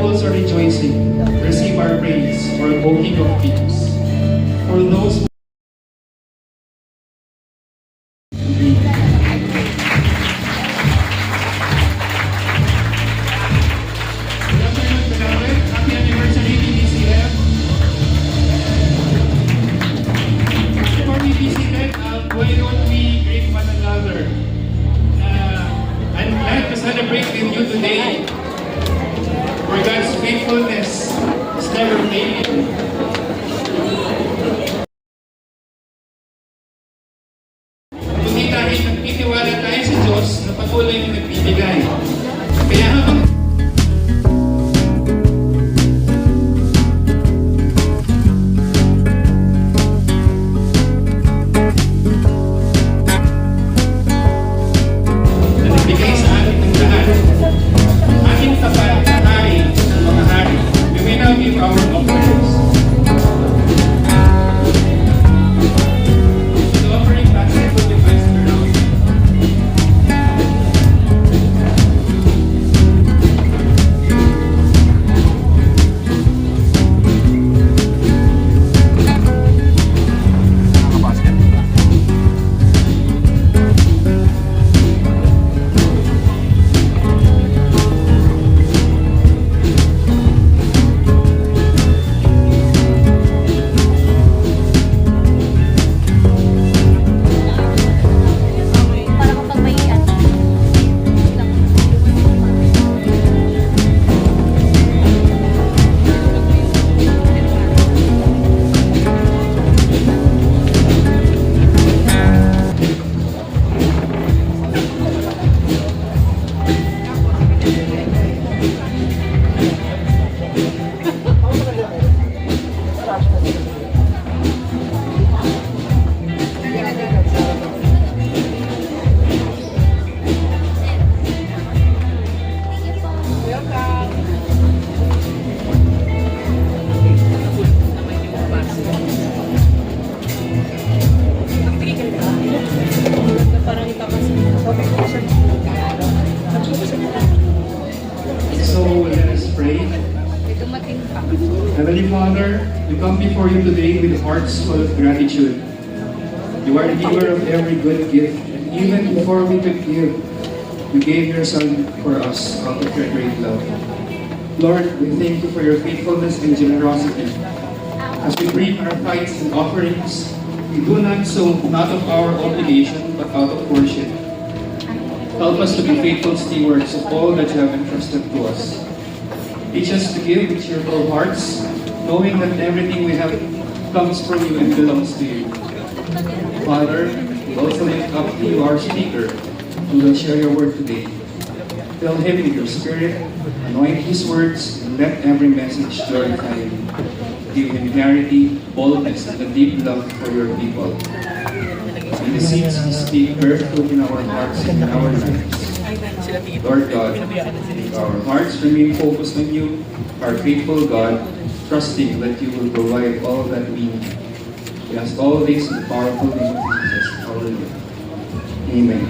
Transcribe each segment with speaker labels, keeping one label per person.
Speaker 1: temples are rejoicing. Receive our praise, for O King of Kings. For those who happy anniversary, BBCF. Before we be seated, why don't we greet one another? I'm glad to celebrate with you today. For God's faithfulness is never failing. Kundi dahil nagtitiwala tayo sa Diyos na patuloy na nagbibigay. Kaya habang nagbigay sa atin ng lahat, ating tapat na hari ng mga hari, we may now give our offerings. The offering basket will be placed around. So let us pray. Heavenly Father, we come before you today with hearts full of gratitude. You are the giver of every good gift, and even before we could give, you gave your Son for us out of your great love. Lord, we thank you for your faithfulness and generosity. As we bring our tithes and offerings, we do not so not of our obligation, but out of worship. Help us to be faithful stewards of all that you have entrusted to us. Teach us to give with cheerful hearts, knowing that everything we have comes from you and belongs to you. Father, we also lift up to you our speaker, who will share your word today. Fill him with your spirit, anoint his words, and let every message glorify you. Give him clarity, boldness, and a deep love for your people. In the seeds we speak, bear fruit in our hearts and in our lives. Lord God, make our hearts remain focused on you, our faithful God, trusting that you will provide all that we need. We ask all this in the powerful name of Jesus, our Lord. Amen.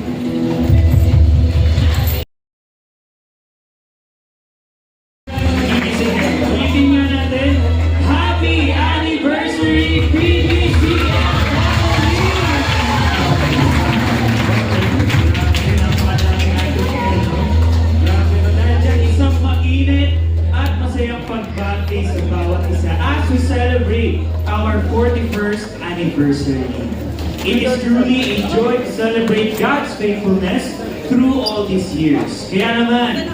Speaker 2: Happy anniversary, PBCF! Isang mainit at masayang pagbati sa bawat isa as we celebrate our 41st anniversary. It is truly a joy to celebrate God's faithfulness through all these years. Kaya naman,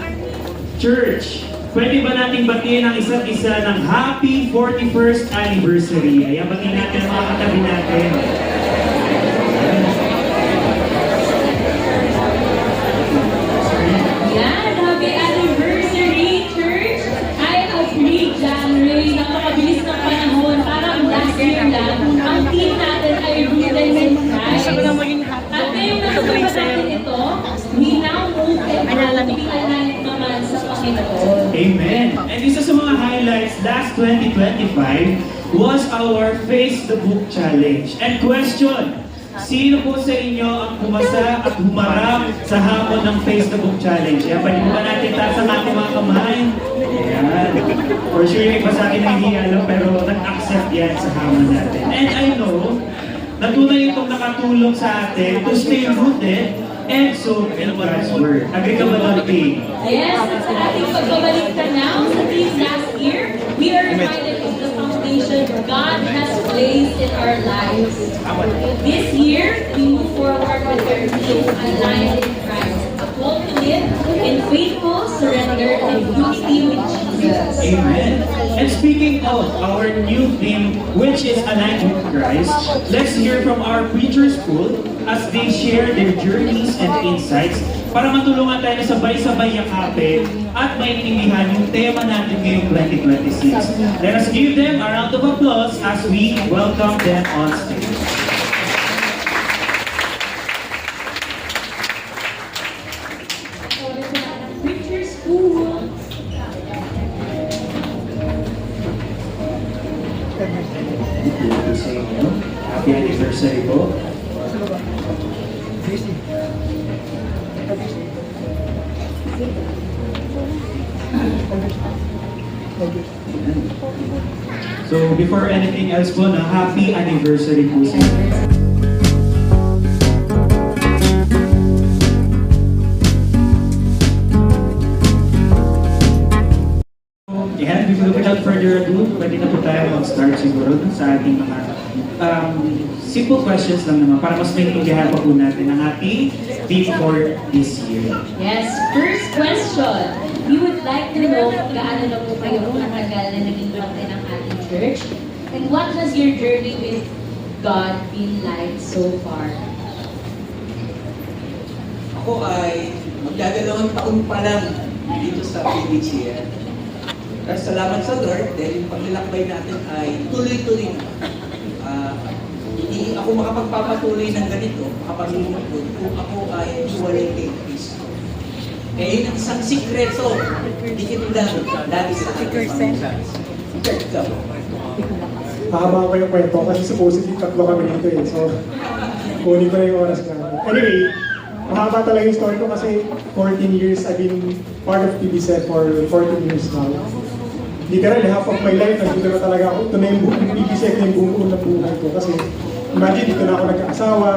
Speaker 2: Church, pwede ba nating batiin ang isa't isa ng happy 41st anniversary? Ayan, batiin natin ang mga katabi natin.
Speaker 3: Yan, happy anniversary, church! I agree, January. Napakabilis ng panahon. Parang last year lang. Ang team natin ay rooted in Christ. At ngayong nasusunod natin ito, we now move and aligned naman sa Panginoon.
Speaker 2: Amen. And isa sa mga highlights last 2025 was our Face the Book Challenge. And question, sino po sa inyo ang pumasa at humarap sa hamon ng Face the Book Challenge? Kaya pwede ba natin taas ang ating mga kamay? Ayan. For sure yung iba sa akin nahihiya pero nag-accept yan sa hamon natin. And I know, natunay itong nakatulong sa atin to stay rooted and so in God's Word. Agree ka ba doon, Ping?
Speaker 3: Yes, at sa ating pagbabalik now sa theme last year, we are reminded of the foundation God has placed in our lives. This year, we move forward with our theme, Aligned in Christ, a call to live in faithful surrender and unity with Jesus.
Speaker 2: Amen. And speaking of our new theme, which is Aligned with Christ, let's hear from our preacher school as they share their journeys and insights para matulungan tayo na sabay-sabay yakapin at maintindihan yung tema natin ngayong 2026. Let us give them a round of applause as we welcome them on stage.
Speaker 3: Preacher School.
Speaker 2: To say, happy anniversary po. So before anything else po, na happy anniversary po sa inyo. Yan, without further ado, pwede na po tayo mag-start siguro dun sa ating mga simple questions lang naman para mas maintindihan pa po natin ang ating theme for this year.
Speaker 3: Yes, first question. We would like to know kung gaano na po kayo matagal na naging parte ng ating church and what has your journey with God been like so far?
Speaker 4: Ako ay magdadalawang taon pa lang dito sa PBCN. Pero salamat sa Lord dahil yung paglalakbay natin ay tuloy-tuloy na. Hindi ako makapagpapatuloy ng ganito, makapag-lingkod kung ako ay hiwalay kay Kristo. Kaya yun ang isang sikreto, dikit lang lagi sa ating Panginoon.
Speaker 5: Mahaba ko yung kwento kasi supposedly tatlo kami dito eh. So, kunin ko na yung oras namin. Anyway, mahaba talaga yung story ko kasi 14 years I've been part of PBCET for 14 years now. Literally, half of my life, nandito na talaga ako. Ito na yung PBCET na yung buong unang buhay ko. Kasi imagine, dito na ako nag-aasawa.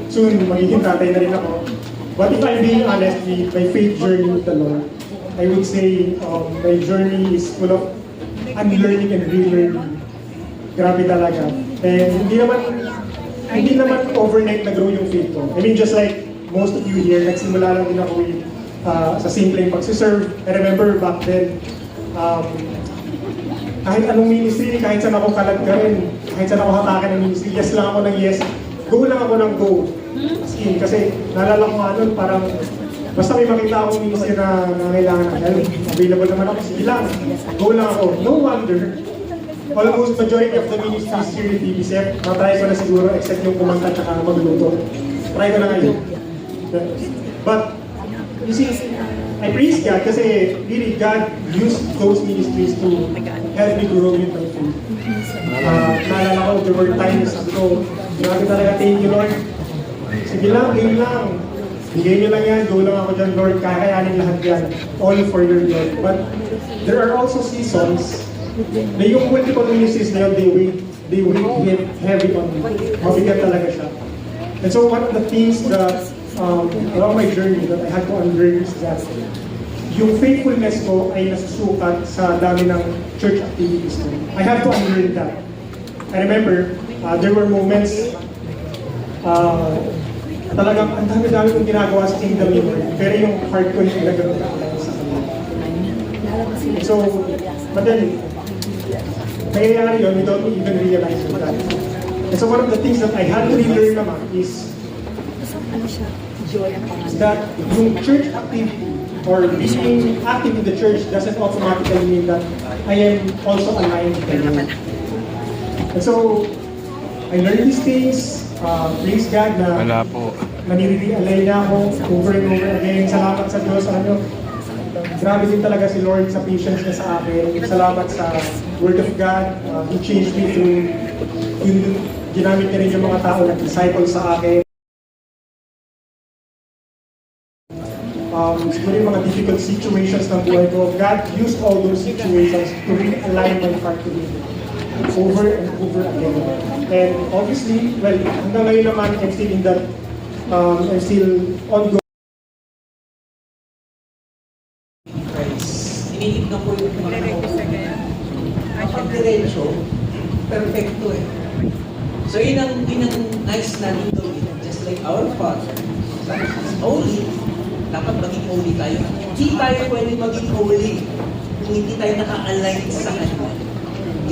Speaker 5: Soon, magiging tatay na rin ako. But if I'm being honest with my faith journey with the Lord, I would say my journey is full of unlearning and relearning. Grabe talaga. And hindi naman overnight na-grow yung faith ko. I mean, just like most of you here, nagsimula lang din ako with sa simpleng pagsiserve. I remember back then, kahit anong ministry, kahit saan ako kalag ka rin, kahit saan ako hatakin ng ministry, yes lang ako ng yes, go lang ako ng go. As in, kasi naalala ko nga nun, parang basta may makita akong ministry na kailangan ng help, available naman ako, sige lang, go lang ako. No wonder, almost majority of the ministries here in BBCF, na-try ko na siguro except yung kumanta at magluto. Try ko na ngayon. But, you see, I praise God kasi really God used those ministries to help me grow in my faith. Naalala ko, there were times ago, grabe talaga, thank you Lord. Sige lang, game lang. Bigay niyo lang yan, go lang ako dyan Lord, kakayanin lahat yan. All for your glory. But there are also seasons na yung multiple ministries na yun, they weigh heavy on me. Mabigat talaga siya. And so one of the things that along my journey that I had to unlearn is that yung faithfulness ko ay nasusukat sa dami ng church activities ko. I have to unlearn that. I remember, there were moments talagang ang dami-dami kong ginagawa sa Kingdom Lord, pero yung heart ko hindi nagano'n sa kanila. So, but then, nangyayari yun without me even realizing that. And so one of the things that I had to relearn naman is that yung church activity or being active in the church doesn't automatically mean that I am also aligned with the Lord. And so, I learned these things, praise God na nanirialay na ako over and over again. Salamat sa Diyos. Grabe din talaga si Lord sa patience niya sa akin. Salamat sa Word of God. He changed me through ginamit niya rin yung mga tao na disciple sa akin. siguro yung mga difficult situations ng buhay ko, God used all those situations to realign my heart to Him over and over again. And obviously, well, hanggang ngayon naman, I'm still in that, I'm still ongoing.
Speaker 4: Tinitignan ko yung mga kapag diretso, perfecto eh. So yun ang nice na dito, just like our Father, is holy, dapat maging holy tayo. Hindi tayo pwede maging holy kung hindi tayo naka-align sa Kanya.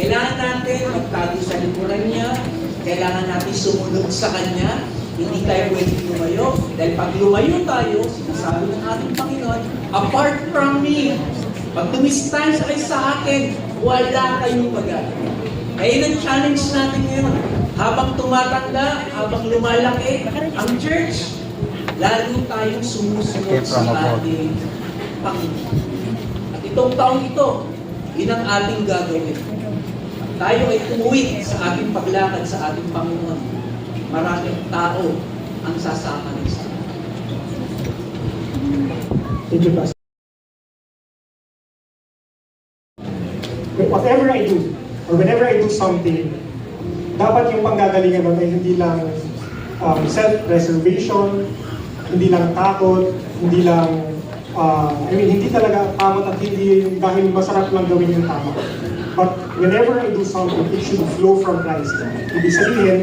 Speaker 4: Kailangan natin magtago sa likuran niya, kailangan natin sumunod sa Kanya, hindi tayo pwede lumayo. Dahil pag lumayo tayo, sinasabi ng ating Panginoon, apart from me, pag tumistansya kayo sa akin, wala kayong magagawa. Kaya yun ang challenge natin ngayon. Habang tumatanda, habang lumalaki, ang church, lalo tayong sumusunod sa ating Panginoon. At itong taong ito, yun ang ating gagawin. Tayo ay tumuwid sa ating paglakad sa ating Panginoon. Maraming tao ang sasama ng isa.
Speaker 5: Thank you, Pastor. Whatever I do, or whenever I do something, dapat yung panggagalingan nun ay hindi lang self-preservation, hindi lang takot, hindi lang, hindi talaga tamot at hindi dahil masarap lang gawin yung tama. But whenever I do something, it should flow from Christ. Ibig sabihin,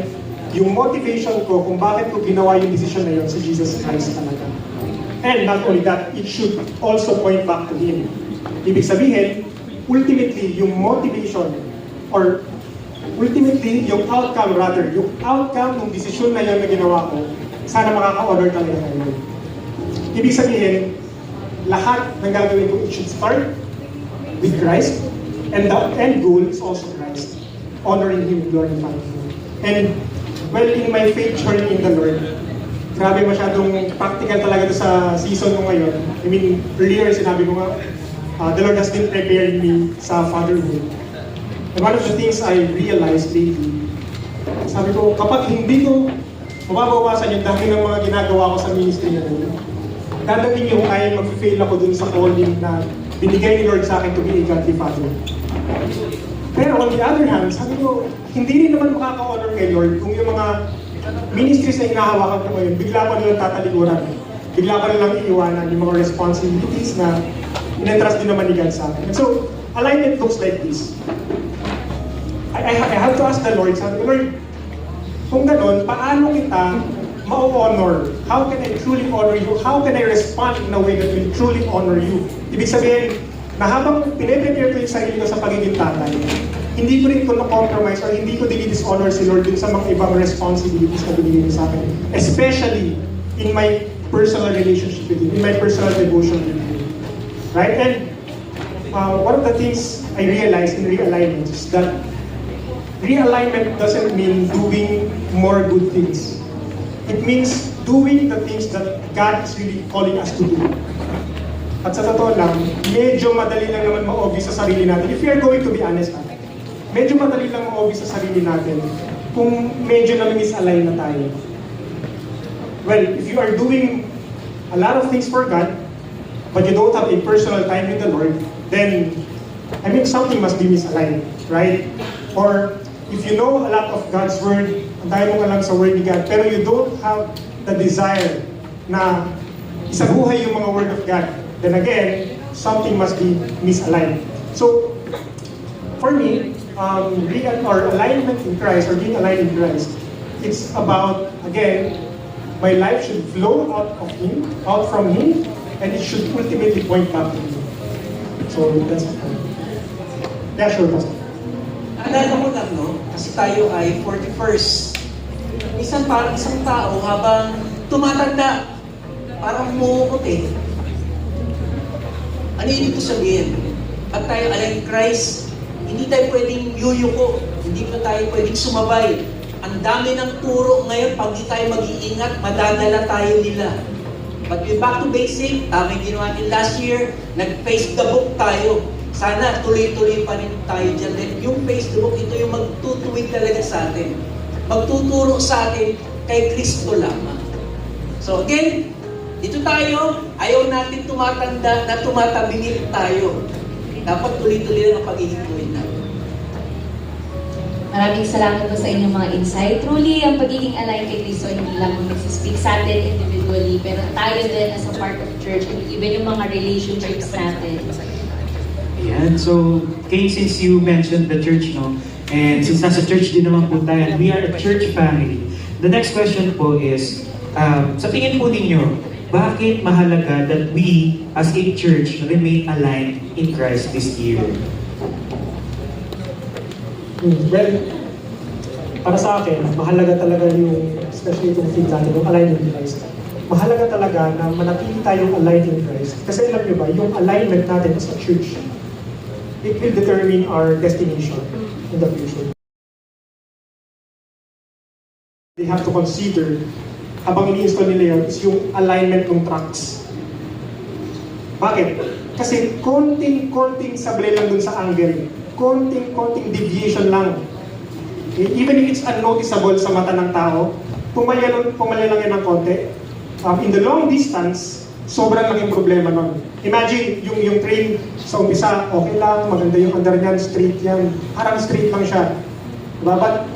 Speaker 5: yung motivation ko kung bakit ko ginawa yung decision na yun si Jesus Christ talaga. And not only that, it should also point back to Him. Ibig sabihin, ultimately, yung motivation or ultimately, yung outcome ng desisyon na yun na ginawa ko, sana makaka-honor talaga kayo. Ibig sabihin, lahat ng gagawin ko, it should start with Christ, and the end goal is also Christ. Honoring Him, glorifying Him. And, well, in my faith journey in the Lord, grabe masyadong practical talaga sa season ko ngayon. I mean, earlier sinabi ko nga, the Lord has been preparing me sa fatherhood. And one of the things I realized lately, sabi ko, kapag hindi ko mababawasan yung dami ng mga ginagawa ko sa ministry na doon, dadating yung ay mag-fail ako dun sa calling na binigay ni Lord sa akin to be a godly father. Pero on the other hand, sabi ko, hindi rin naman makaka-honor kay Lord kung yung mga ministries na hinahawakan ko ngayon, bigla ko nilang tatalikuran. Bigla ko nilang iiwanan yung mga responsibilities na in-entrust din naman ni God sa akin. And so, alignment looks like this. I have to ask the Lord, sabi ko, Lord, kung gano'n, paano kita ma-honor? How can I truly honor you? How can I respond in a way that will truly honor you? Ibig sabihin, na habang pine-prepare ko yung sarili ko sa pagiging tatay, hindi ko rin ko na-compromise or hindi ko dinidishonor si Lord dun sa mga ibang responsibilities na binigay niya sa akin. Especially in my personal relationship with Him, in my personal devotion with Him. Right? And one of the things I realized in realignment is that realignment doesn't mean doing more good things. It means doing the things that God is really calling us to do. At sa totoo lang, medyo madali lang naman ma-obvious sa sarili natin. If we are going to be honest, medyo madali lang ma-obvious sa sarili natin kung medyo na-misalign na tayo. Well, if you are doing a lot of things for God, but you don't have a personal time with the Lord, then, I mean, something must be misaligned, right? Or, if you know a lot of God's Word, ang dahil mong alam sa Word ni God, pero you don't have the desire na isabuhay yung mga Word of God, then again, something must be misaligned. So, for me, alignment in Christ, or being aligned in Christ, it's about, again, my life should flow out from Him, and it should ultimately point back to Him. So, that's it. Yeah, sure, Pastor.
Speaker 4: Alala ko lang, no? Kasi tayo ay 41st. Minsan parang isang tao habang tumatanda, parang umuukot eh. Ano yun ito sabihin? At tayo alam Christ, hindi tayo pwedeng yuyuko, hindi pa tayo pwedeng sumabay. Ang dami ng turo ngayon, pag di tayo mag-iingat, madadala tayo nila. But we back to basic, tama yung ginawa natin last year, nag-face the book tayo. Sana tuloy-tuloy pa rin tayo dyan. Then yung face the book, ito yung magtutuwid talaga sa atin. Magtuturo sa atin kay Kristo lamang. So again, Dito tayo, ayaw natin tumatanda na tumatabingin tayo. Dapat tuloy-tuloy lang ang pagiging tuwid natin.
Speaker 6: Maraming salamat po sa inyong mga insight. Truly, ang pagiging aligned kay Cristo, hindi lang po nagsispeak sa atin individually, pero tayo din as a part of church, and even yung mga relationships natin.
Speaker 2: Ayan, so, Kay, since you mentioned the church, no? And since nasa church din naman po tayo, and we are a church family, the next question po is, sa tingin po ninyo, bakit mahalaga that we, as a church, remain aligned in Christ this year?
Speaker 5: Well, para sa akin, mahalaga talaga yung, especially itong theme natin, yung alignment in Christ. Mahalaga talaga na manatili tayong aligned in Christ. Kasi alam nyo ba, yung alignment natin as a church, it will determine our destination in the future. They have to consider, habang ini-install nila yun, is yung alignment ng tracks. Bakit? Kasi konting sablay lang dun sa angle. Konting deviation lang. Even if it's unnoticeable sa mata ng tao, pumalya lang yan ng konti. In the long distance, sobrang laking problema nun. Imagine, yung train sa umpisa, okay lang, maganda yung under niyan, straight yan. Parang straight lang siya. Diba? But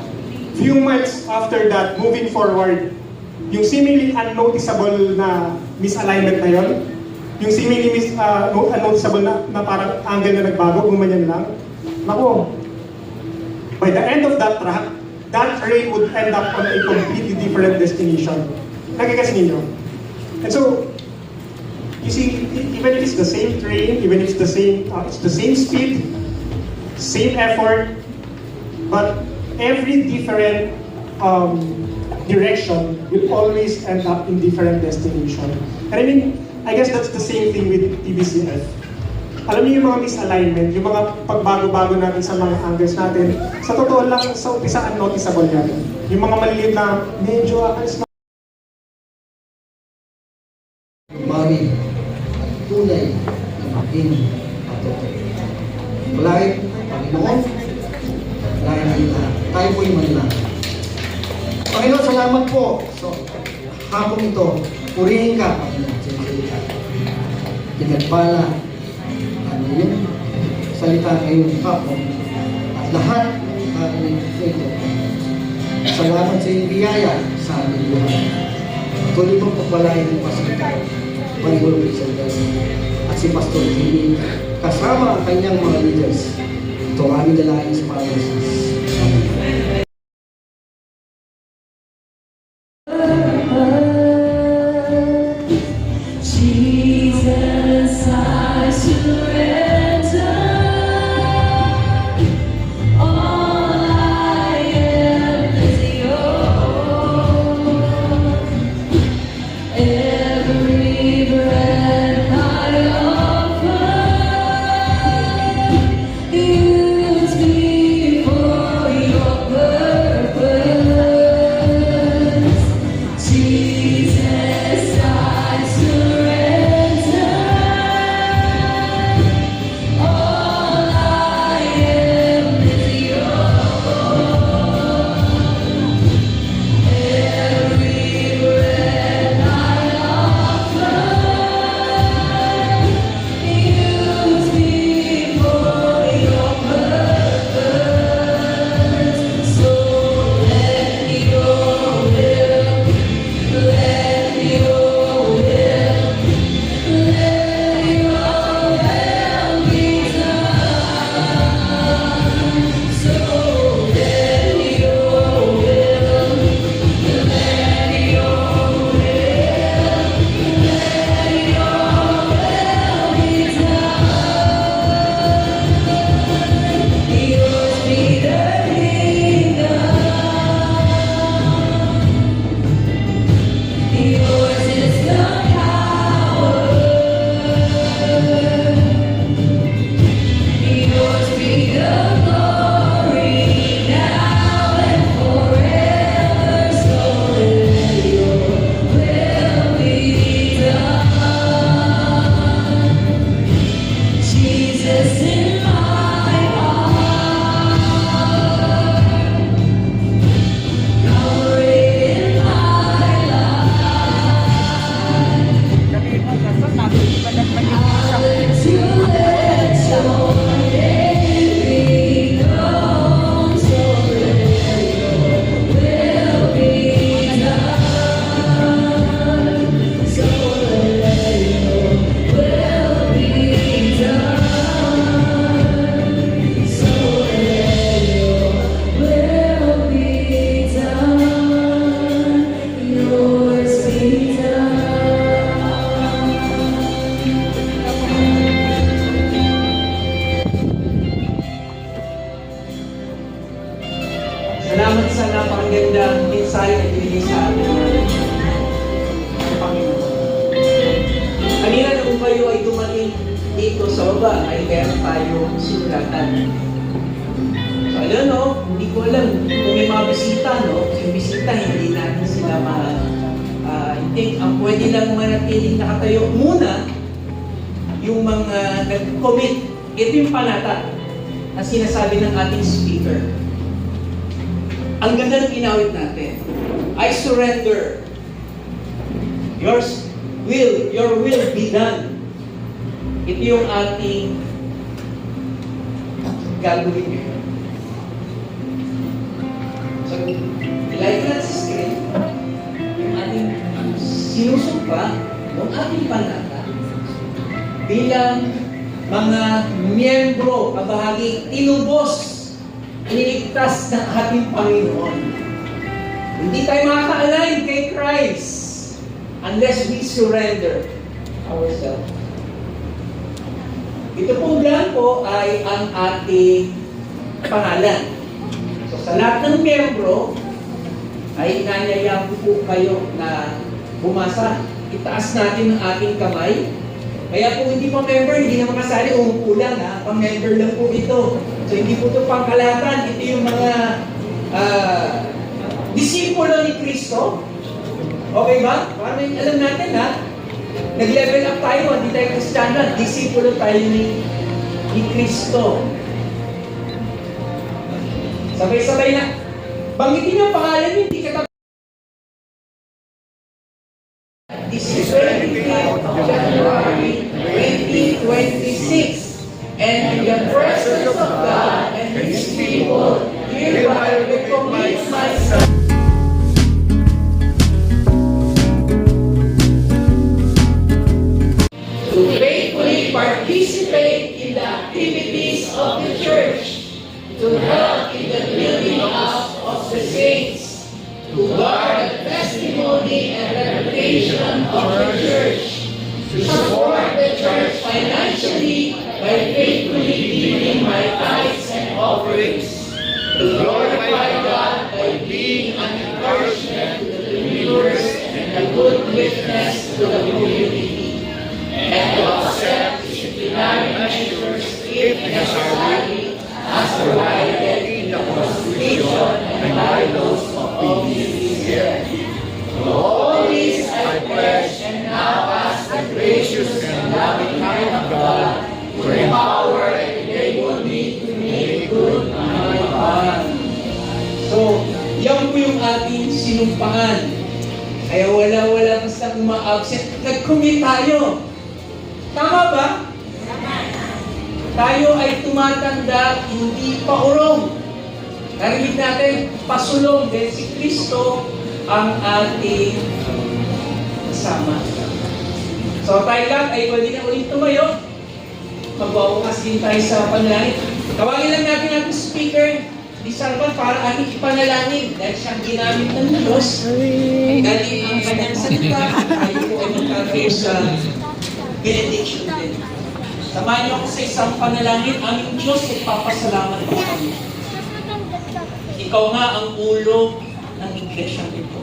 Speaker 5: few miles after that, moving forward, yung seemingly unnoticeable na misalignment na yon, yung seemingly unnoticeable na parang angle na nagbago, gumanyan lang, naku, by the end of that track, that train would end up on a completely different destination. Nagigets ninyo? And so, you see, even if it's the same train, even if it's the same speed, same effort, but every different direction will always end up in different destination. And I mean, I guess that's the same thing with TBCF. Alam niyo yung mga misalignment, yung mga pagbago-bago natin sa mga angles natin, sa totoo lang, sa umpisa unnoticeable yan. Yung mga maliliit na medyo
Speaker 7: Mari, tunay na maging katotohanan. Palagi, Panginoon, palagi natin lahat. Tayo po'y manalangin. Panginoon, salamat po. So, hapon ito, purihin ka, Panginoon, sa salita. Pinagpala, ano yung salita ngayong hapon, at lahat ng kakainin ito. Salamat sa iyong biyaya sa aming buhay. Tuloy mong pagpalain ng Pastor Pangulong Rizal at si Pastor Jimmy kasama ang kanyang mga leaders. Ito ang aming dalahin sa Panginoon. Amen.
Speaker 3: Jesus, I surrender. All I am is yours. Every breath I offer, use me for
Speaker 4: Salamat sa napakagandang mensahe na binigay sa atin ng Panginoon. Kanina nung kayo ay dumating dito sa baba, ay meron tayong sinulatan. So, alam no, hindi ko alam kung may mga bisita, no? Yung bisita, hindi natin sila I think ang pwede lang manatiling nakatayo muna yung mga nag-commit. Ito yung panata na sinasabi ng ating speaker. Ang ganda ng inawit natin. I surrender. Your will be done. Ito yung ating gagawin ngayon. So, ilike na sa screen yung ating sinusumpa ng ating panata bilang mga miyembro, kabahagi, tinubos, iniligtas ng ating Panginoon. Hindi tayo makaka-align kay Christ unless we surrender ourselves. Ito pong blanco ay ang ating pangalan. So sa lahat ng miyembro, ay inanyayaan po kayo na bumasa. Itaas natin ang ating kamay. Kaya kung hindi pa member, hindi na makasali, umupo lang ha. Pang-member lang po ito. So hindi po ito pangkalatan. Ito yung mga disipulo ni Kristo. Okay ba? Para alam natin ha. Nag-level up tayo, hindi tayo Kristiyano. Disipulo tayo ni Kristo. Sabay-sabay na. Banggitin yung pangalan niyo, hindi ka This is 23 January 2026, and in the presence of God and His people, hereby recommit myself. To faithfully participate in the activities of the church, to help in the building up of the saints, to guard the testimony and reputation of the church, to support the church financially by faithfully giving my tithes and offerings, to glorify God by being an encouragement to the believers and a good witness to the community, and to accept disciplinary measures if necessary as provided in the Constitution and bylaws of the Ecclesia. To all this I pledge and now ask the gracious and loving hand of God to empower and enable me to make good my part. So, yan po yung ating sinumpaan. Kaya wala basta uma-absent. Nag-commit tayo. Tama ba? Tayo ay tumatanda, hindi pa urong. Narinig natin, pasulong dahil si Kristo ang ating kasama. So tayo lang ay pwede na ulit tumayo. Magwawakas din tayo sa panalangin. Tawagin lang natin ang speaker, di Salvan, para ating ipanalangin dahil siyang ginamit ng Diyos. Galing ang kanyang salita, tayo po ay magkakaroon sa benediction din. Samahan niyo ako sa isang panalangin. Aming Diyos, ipapasalamat po kami. Ikaw nga ang ulo ng iglesia ito.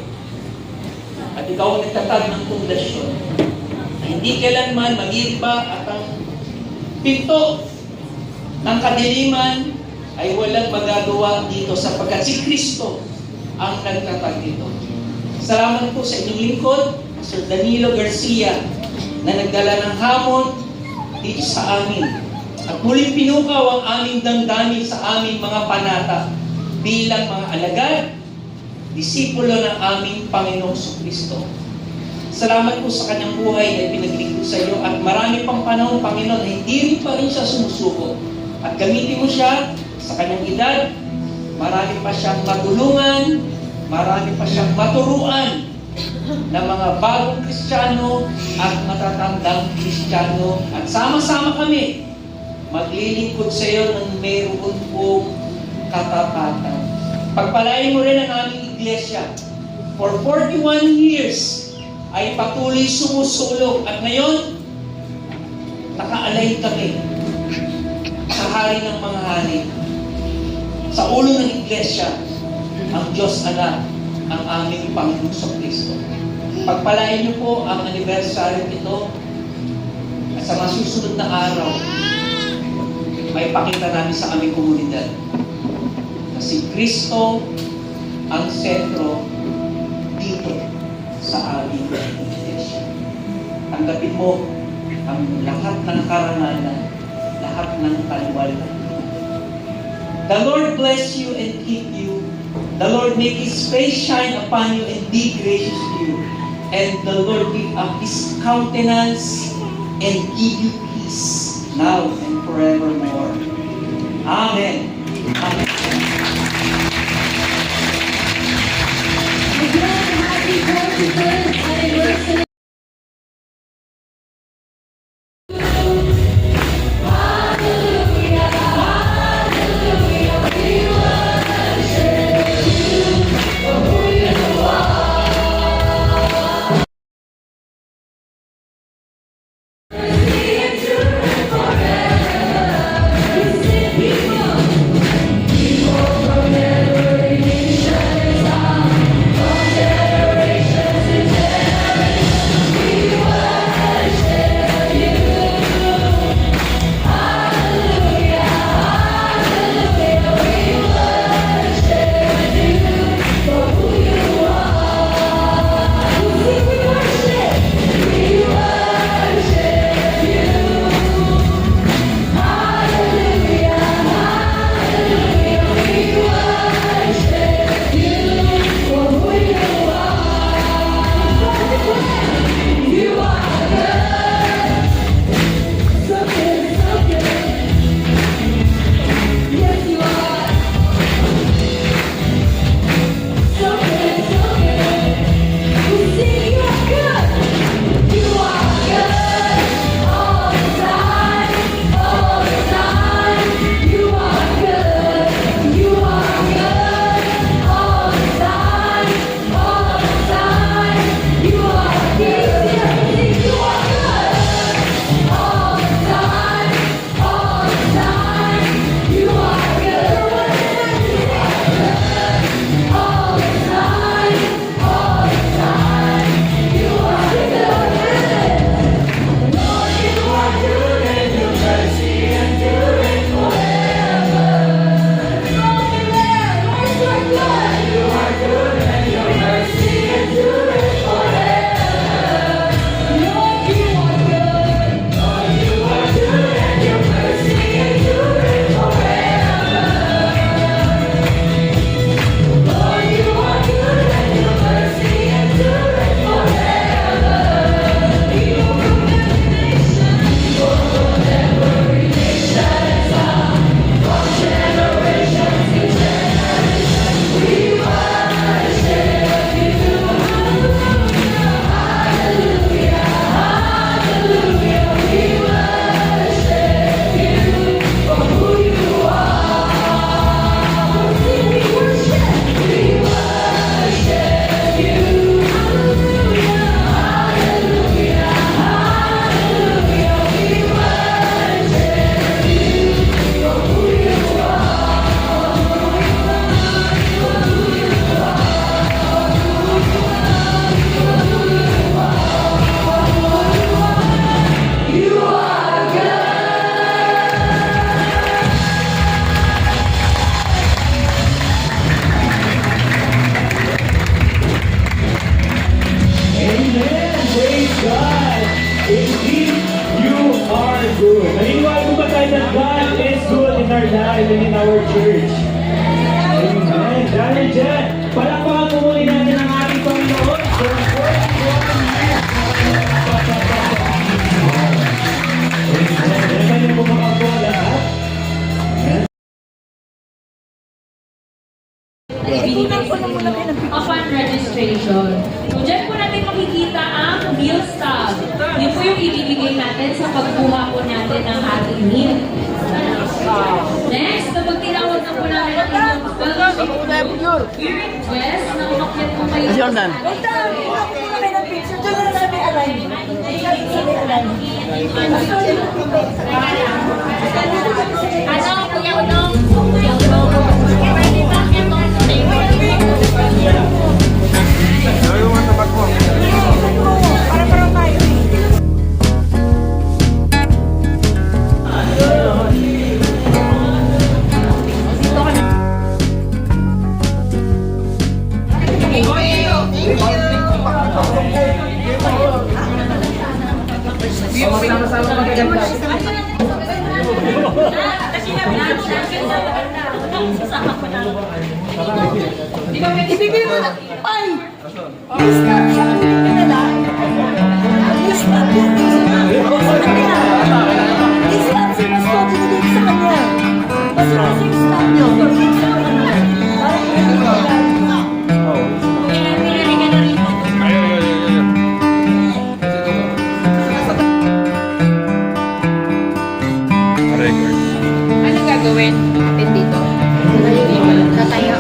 Speaker 4: At ikaw ang nagtatag ng pundasyon na hindi kailanman mag-iba at ang pinto ng kadiliman ay walang magagawa dito sapagkat si Kristo ang nagtatag dito. Salamat po sa inyong lingkod, Sir Danilo Garcia, na nagdala ng hamon dito sa amin. At muling pinukaw ang aming damdamin sa aming mga panata bilang mga alagad, disipulo ng aming Panginoong Kristo. Salamat po sa kanyang buhay na pinagligtas sa iyo at marami pang panahon, Panginoon, na hindi rin pa rin siya sumusuko. At gamitin mo siya sa kanyang edad, marami pa siyang matulungan, marami pa siyang maturuan ng mga bagong Kristiyano at matatandang Kristiyano. At sama-sama kami maglilingkod sa iyo ng mayroon pong katapatan. Pagpalain mo rin ang aming iglesia. For 41 years ay patuloy sumusulong at ngayon naka-align kami sa hari ng mga hari, sa ulo ng iglesia, ang Diyos Anak, ang aming Panginoong Kristo. Pagpalain niyo po ang anniversary ito at sa masusunod na araw, may pakita namin sa aming komunidad na si Kristo ang sentro dito sa aming iglesia. Tanggapin mo ang lahat ng karangalan, lahat ng kaliwalian. The Lord bless you and keep you. The Lord make His face shine upon you and be gracious to you. And the Lord give up His countenance and give you peace now and forevermore. Amen. Amen.
Speaker 3: Again, happy 41st anniversary.
Speaker 2: life and in our church. Amen. Dahil dyan, palakpakan po muli natin ang ating Panginoon for 41 years. Amen. Amen. Yung pumakabo lahat.
Speaker 3: Ibinigay sa inyo upon registration. So, dyan po natin makikita ang meal stub. Yun po yung ibibigay natin sa pagkuha po natin ng ating meal. Next, kapag tinawag na po namin ang inyong welcome, we request na umakyat po kayo.
Speaker 8: Jordan.
Speaker 3: Ano, Kuya Unong? Kuya Unong. Sasama ko na.
Speaker 8: Ibigay mo na. Ay! List up siya kung hindi ka na. List up yan. Sa kanya. List up si Pastor. Ibigay sa kanya. Kasi kasi stop niyo. Ibigay sa kanya. Parang hindi ko lang.
Speaker 3: Pinili ka na rin.
Speaker 9: Ano gagawin natin dito? Tatayo.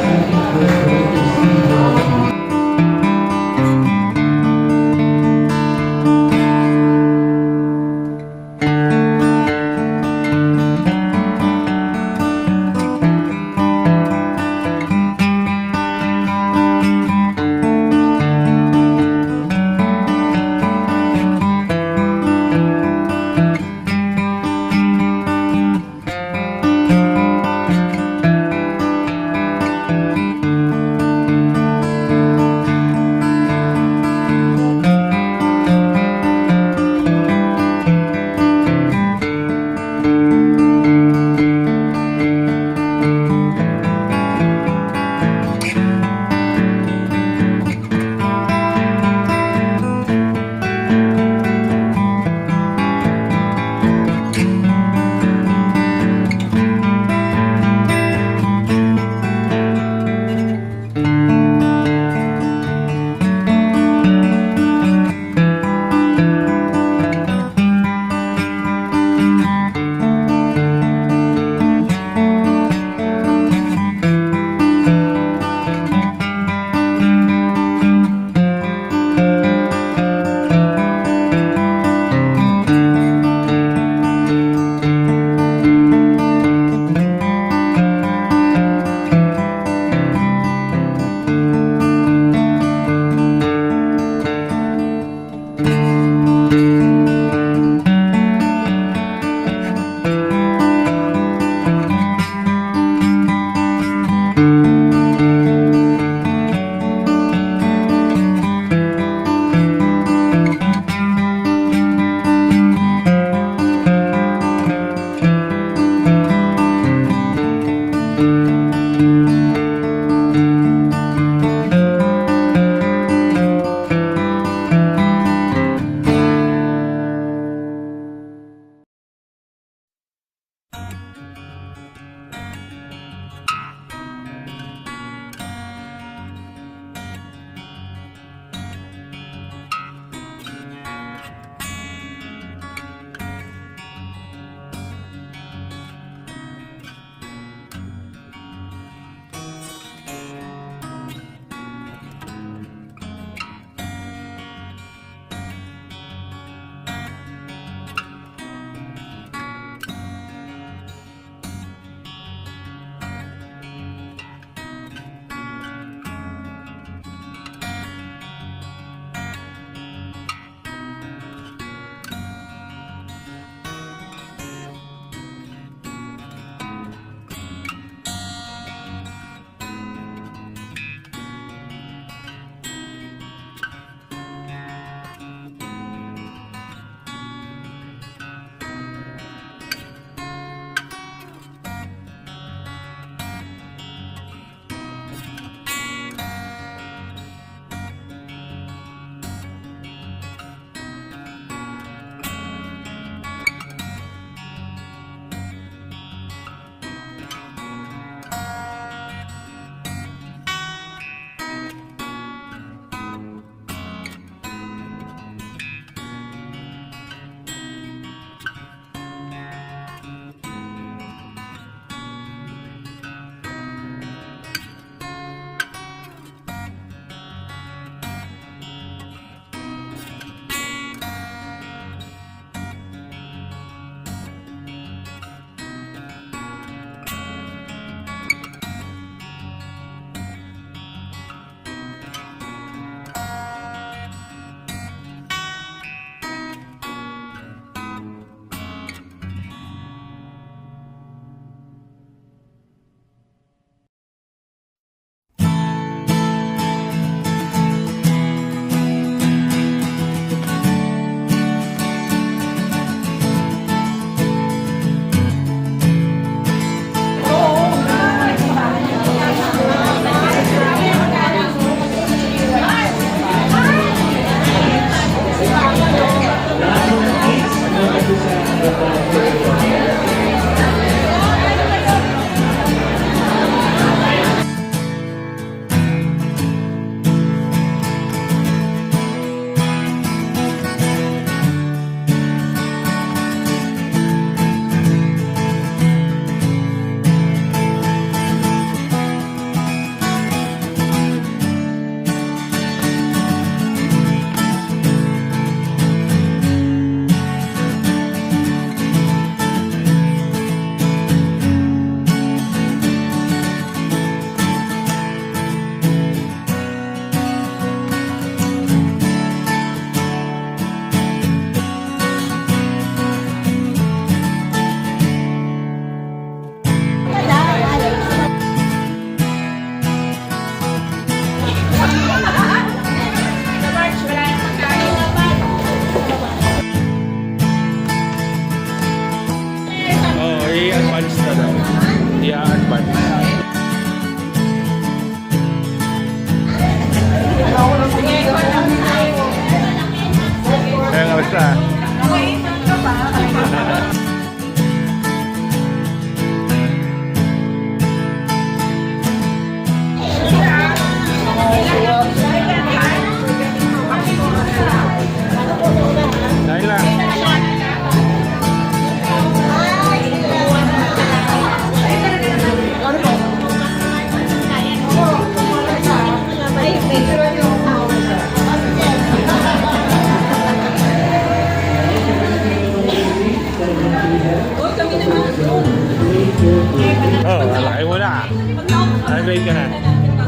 Speaker 10: Ano grade ka na?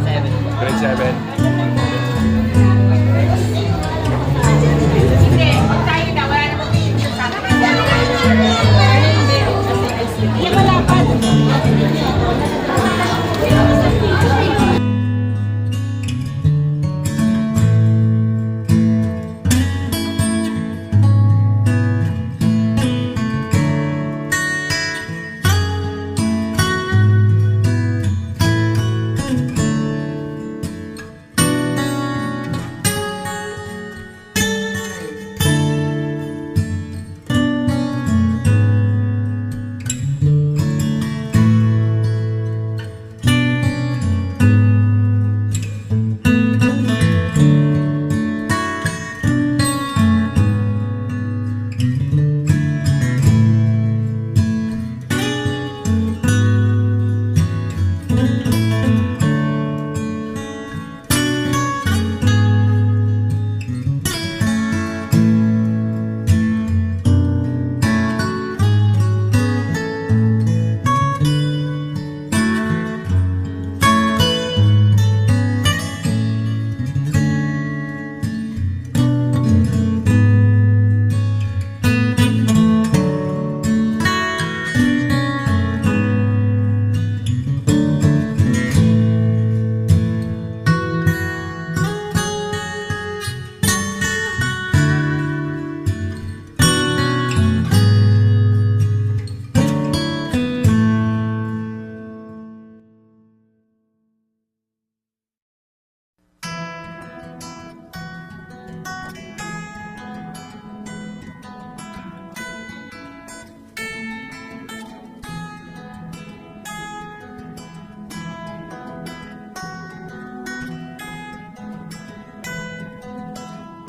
Speaker 9: 7.
Speaker 10: Grade 7.